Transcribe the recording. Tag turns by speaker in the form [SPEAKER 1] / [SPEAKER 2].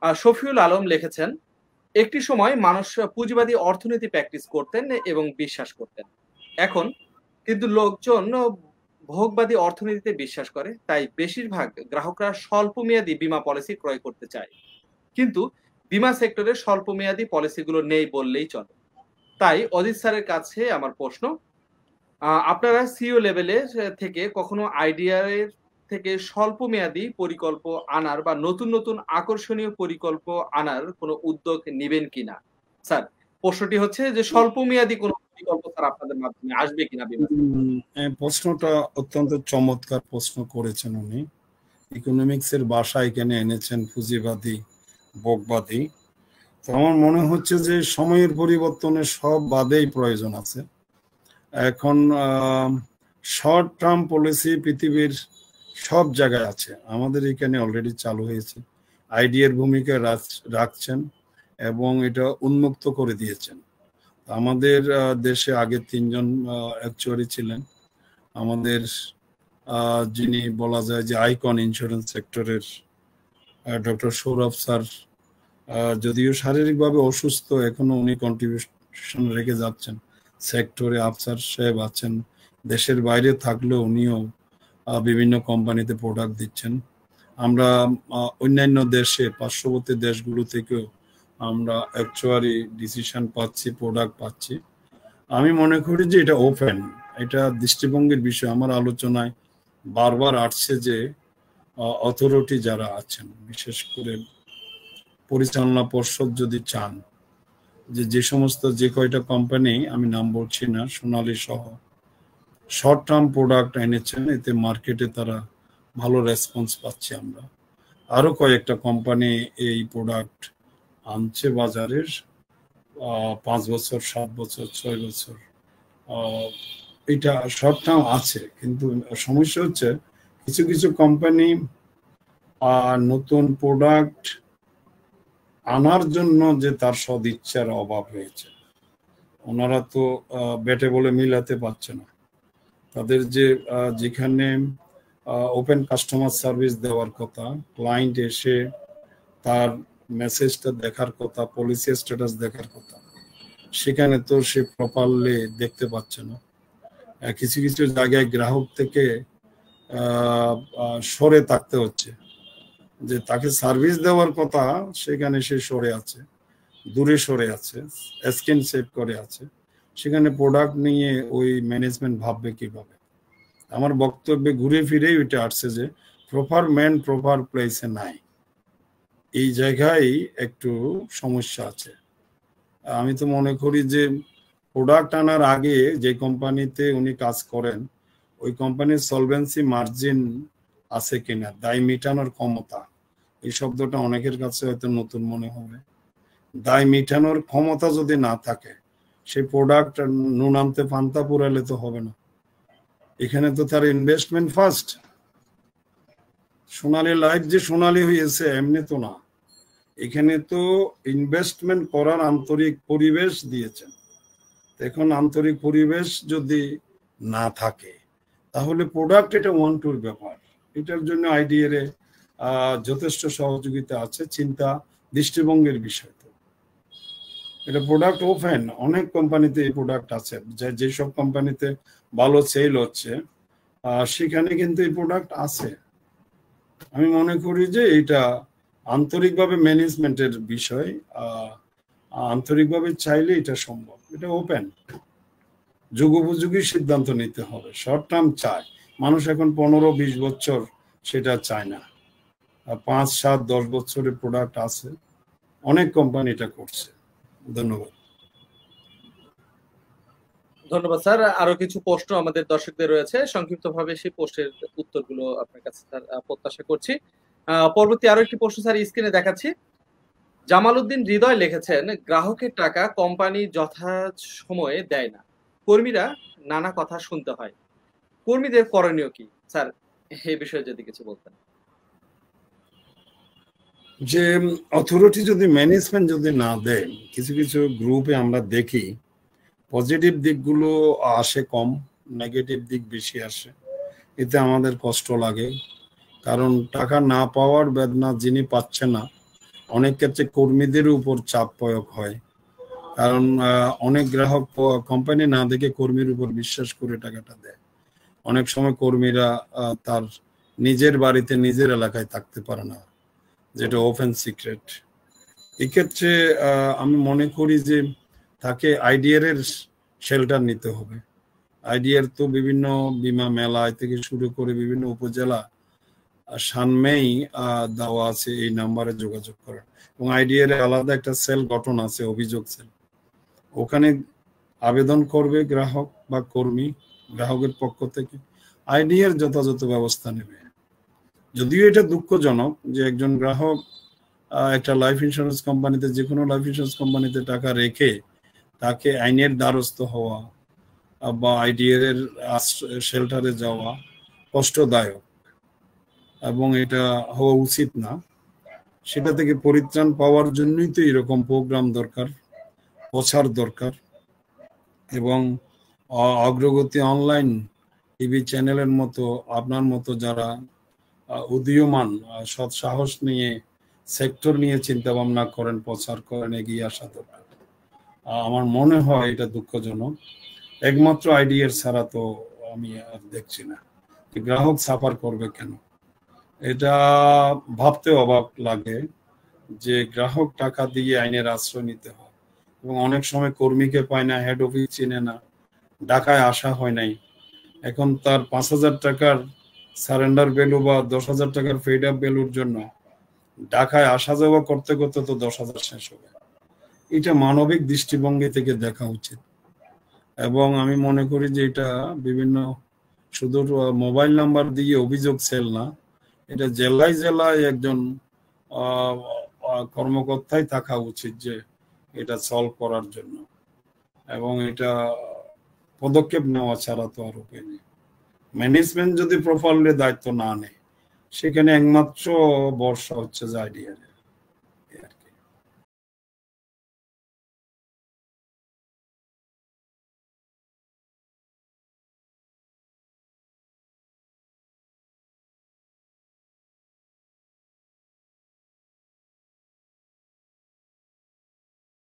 [SPEAKER 1] শফিউল আলম লিখেছেন, একটি সময় মানুষ পুঁজিবাদী অর্থনীতি প্র্যাকটিস করতেন এবং বিশ্বাস করতেন। এখন কিন্তু লোকজন ভোগবাদী অর্থনীতিতে বিশ্বাস করে, তাই বেশিরভাগ গ্রাহকরা স্বল্পমেয়াদী বীমা পলিসি ক্রয় করতে চায়। কিন্তু বীমা সেক্টরে স্বল্পমেয়াদী পলিসিগুলো নেই বললেই চলে। তাই অজিত স্যারের কাছে আমার প্রশ্ন, আপনারা সিইও লেভেলে থেকে কখনো আইডিয়ার থেকে স্বল্পমেয়াদী পরিকল্প আনার বা নতুন নতুন আকর্ষণীয় পরিকল্প আনার কোনো উদ্যোগ নিবেন কিনা? স্যার, প্রশ্নটি হচ্ছে যে স্বল্পমেয়াদী কোনো পরিকল্প স্যার আপনাদের মাধ্যমে আসবে কিনা বীমা সেক্টরে?
[SPEAKER 2] প্রশ্নটা অত্যন্ত চমৎকার প্রশ্ন করেছেন উনি। ইকোনমিক্সের ভাষা এখানে এনেছেন পুঁজিবাদী, ভোগবাদী। তো আমার মনে হচ্ছে যে সময়ের পরিবর্তনে সব বাদেই প্রয়োজন আছে। এখন শর্ট টার্ম পলিসি পৃথিবীর সব জায়গায় আছে, আমাদের এখানে অলরেডি চালু হয়েছে। আইডিয়ার ভূমিকা রাখছেন এবং এটা উন্মুক্ত করে দিয়েছেন। আমাদের দেশে আগে 3 জন অ্যাকচুয়ারি ছিলেন। আমাদের যিনি বলা যায় যে আইকন ইন্স্যুরেন্স সেক্টরের ডক্টর সৌরভ স্যার, যদিও শারীরিকভাবে অসুস্থ, এখনো উনি কন্ট্রিবিউশন রেখে যাচ্ছেন সেক্টরে। আফসার সাহেব আছেন, দেশের বাইরে থাকলেও উনিও বিভিন্ন কোম্পানিতে প্রোডাক্ট দিচ্ছেন। আমরা অন্যান্য দেশে, পার্শ্ববর্তী দেশগুলো থেকেও আমরা অ্যাকচুয়ারি ডিসিশন পাচ্ছি, প্রোডাক্ট পাচ্ছি। আমি মনে করি যে এটা ওপেন, এটা দৃষ্টিভঙ্গির বিষয়। আমার আলোচনায় বারবার আসছে যে অথরিটি যারা আছেন, বিশেষ করে পরিচালনা পর্ষদ যদি চান যে সমস্ত যে কয়টা কোম্পানি, আমি নাম বলছি না, সোনালী সহ শর্ট টার্ম প্রোডাক্ট এনেছেন, এতে মার্কেটে তারা ভালো রেসপন্স পাচ্ছে। আমরা আরো কয়েকটা কোম্পানি এই প্রোডাক্ট আনছে বাজারের, 5 বছর, 7 বছর, 6 বছর, এটা শর্ট টার্ম আছে। কিন্তু সমস্যা হচ্ছে কিছু কিছু কোম্পানি নতুন প্রোডাক্ট আনার জন্য যে তার সদিচ্ছার অভাব হয়েছে, ওনারা তো বেটে বলে মিলাতে পারছে না। তাদের যে যেখানে ওপেন কাস্টমার সার্ভিস দেওয়ার কথা, ক্লায়েন্ট এসে তার মেসেজটা দেখার কথা, পলিসি স্ট্যাটাস দেখার কথা, সেখানে তো সে প্রপারলি দেখতে পাচ্ছে না। কিছু কিছু জায়গায় গ্রাহক থেকে সরে থাকতে হচ্ছে, যে তাকে সার্ভিস দেওয়ার কথা সেখানে সে সরে আছে, দূরে সরে আছে, স্ক্রিন সেভ করে আছে। সেখানে প্রোডাক্ট নিয়ে ওই ম্যানেজমেন্ট ভাববে কিভাবে? আমার বক্তব্যে ঘুরে ফিরেই ওইটা আসছে যে প্রপার ম্যান প্রপার প্লেসে নাই, এই জায়গায় একটু সমস্যা আছে। আমি তো মনে করি যে প্রোডাক্ট আনার আগে যে কোম্পানিতে উনি কাজ করেন, ওই কোম্পানির সলভেন্সি মার্জিন আছে কিনা, দায় মেটানোর ক্ষমতা, এই শব্দটা অনেকের কাছে হয়তো নতুন মনে হবে। দায় মেটানোর ক্ষমতা যদি না থাকে, সেই প্রোডাক্ট নুন আনতে পান্তা পুরালে তো হবে না। এখানে তো তার ইনভেস্টমেন্ট ফার্স্ট। সোনালী লাইফ যে সোনালী হয়েছে এমনি তো না, এখানে তো ইনভেস্টমেন্ট করার আন্তরিক পরিবেশ দিয়েছেন। এখন আন্তরিক পরিবেশ যদি না থাকে, তাহলে প্রোডাক্ট এটা ওয়ান টুর ব্যাপার। এটার জন্য আইডিয়ার যথেষ্ট সহযোগিতা আছে, চিন্তা দৃষ্টিভঙ্গির বিষয়। তো এটা প্রোডাক্ট ওপেন, অনেক কোম্পানিতে এই প্রোডাক্ট আছে, যেসব কোম্পানিতে ভালো সেল হচ্ছে সেখানে কিন্তু এই প্রোডাক্ট আছে। আমি মনে করি যে এটা আন্তরিকভাবে ম্যানেজমেন্টের বিষয়, আন্তরিকভাবে চাইলে এটা সম্ভব। এটা ওপেন, যুগোপযোগী সিদ্ধান্ত নিতে হবে। শর্ট টার্ম চায় মানুষ, এখন 15-20 বছর সেটা চায় না, 5, 7, 10 বছরের প্রোডাক্ট আছে, অনেক কোম্পানি এটা করছে। ধন্যবাদ।
[SPEAKER 1] ধন্যবাদ স্যার। আরো কিছু প্রশ্ন আমাদের দর্শকদের রয়েছে, সংক্ষিপ্তভাবে সেই প্রশ্নের উত্তরগুলো আপনার কাছে স্যার প্রত্যাশা করছি। পরবর্তী আরো একটি প্রশ্ন স্যার স্ক্রিনে দেখাচ্ছি। জামাল উদ্দিন হৃদয় লিখেছেন, গ্রাহকের টাকা কোম্পানি যথাসময়ে দেয় না, কর্মীরা নানা কথা শুনতে হয়, কর্মীদের করণীয় কি? স্যার, এই বিষয়ে যদি কিছু বলতেন।
[SPEAKER 2] যে অথরিটি যদি ম্যানেজমেন্ট যদি না দেয়, কিছু কিছু গ্রুপে আমরা দেখি পজিটিভ দিকগুলো আসে কম, নেগেটিভ দিক বেশি আসে। এতে আমাদের কষ্ট লাগে, কারণ টাকা না পাওয়ার বেদনা যিনি পাচ্ছে না, অনেক ক্ষেত্রে কর্মীদের উপর চাপ প্রয়োগ হয়, কারণ অনেক গ্রাহক কোম্পানি না দেখে কর্মীর উপর বিশ্বাস করে টাকাটা দেয়। অনেক সময় কর্মীরা তার নিজের বাড়িতে নিজের এলাকায় থাকতে পারে না, যেটা ওপেন সিক্রেট। এক্ষেত্রে আমি মনে করি যে তাকে আইডিআর এর শেল্টার নিতে হবে। আইডিআর তো বিভিন্ন বীমা মেলায় থেকে শুরু করে বিভিন্ন উপজেলা সামনেই দেওয়া আছে এই নাম্বারে যোগাযোগ করার, এবং আইডিআর এর আলাদা একটা সেল গঠন আছে, অভিযোগ সেল। ওখানে আবেদন করবে গ্রাহক বা কর্মী, গ্রাহকের পক্ষ থেকে আইডিআর যথাযথ ব্যবস্থা নেবে। যদিও এটা দুঃখজনক যে একজন গ্রাহক একটা লাইফ ইন্স্যুরেন্স কোম্পানিতে, যে কোনো লাইফ ইন্স্যুরেন্স কোম্পানিতে টাকা রেখে তাকে আইনের দ্বারস্থ হওয়া বা আইডিআর এর শেল্টারে যাওয়া কষ্টদায়ক, এবং এটা হওয়া উচিত না। সেটা থেকে পরিত্রাণ পাওয়ার জন্যই তো এরকম প্রোগ্রাম দরকার, প্রচার দরকার, এবং অগ্রগতি অনলাইন টিভি চ্যানেলের মতো আপনার মতো যারা উদীয়মান সৎ সাহস নিয়ে সেক্টর নিয়ে চিন্তা ভাবনা করেন, প্রচার করেন, এগিয়ে আসা দরকার। আমার মনে হয় এটা দুঃখজনক। একমাত্র আইডিআর ছাড়া তো আমি আর দেখছি না গ্রাহক সাফার করবে কেন। এটা ভাবতে অবাক লাগে যে গ্রাহক টাকা দিয়ে আইনের আশ্রয় নিতে হয়, এবং অনেক সময় কর্মীকে পায় না, হেড অফিস চিনে না, ঢাকায় আসা হয় নাই। এখন তার 5,000 টাকার সারেন্ডার ভ্যালু বা 10,000 টাকার পেইড আপ ভ্যালুর জন্য ঢাকায় আসা যাওয়া করতে করতে তো 10,000 শেষ হবে। এটা মানবিক দৃষ্টিভঙ্গি থেকে দেখা উচিত, এবং আমি মনে করি যে এটা বিভিন্ন শুধু মোবাইল নাম্বার দিয়ে অভিযোগ সেল না, এটা জেলায় জেলায় একজন কর্মকর্তাই থাকা উচিত যে এটা সলভ করার জন্য, এবং এটা পদক্ষেপ নেওয়া ছাড়া তো আর উপায় নেই। ম্যানেজমেন্ট যদি প্রপারলি দায়িত্ব না নেয়, সেখানে একমাত্র ভরসা হচ্ছে যে আইডিআর।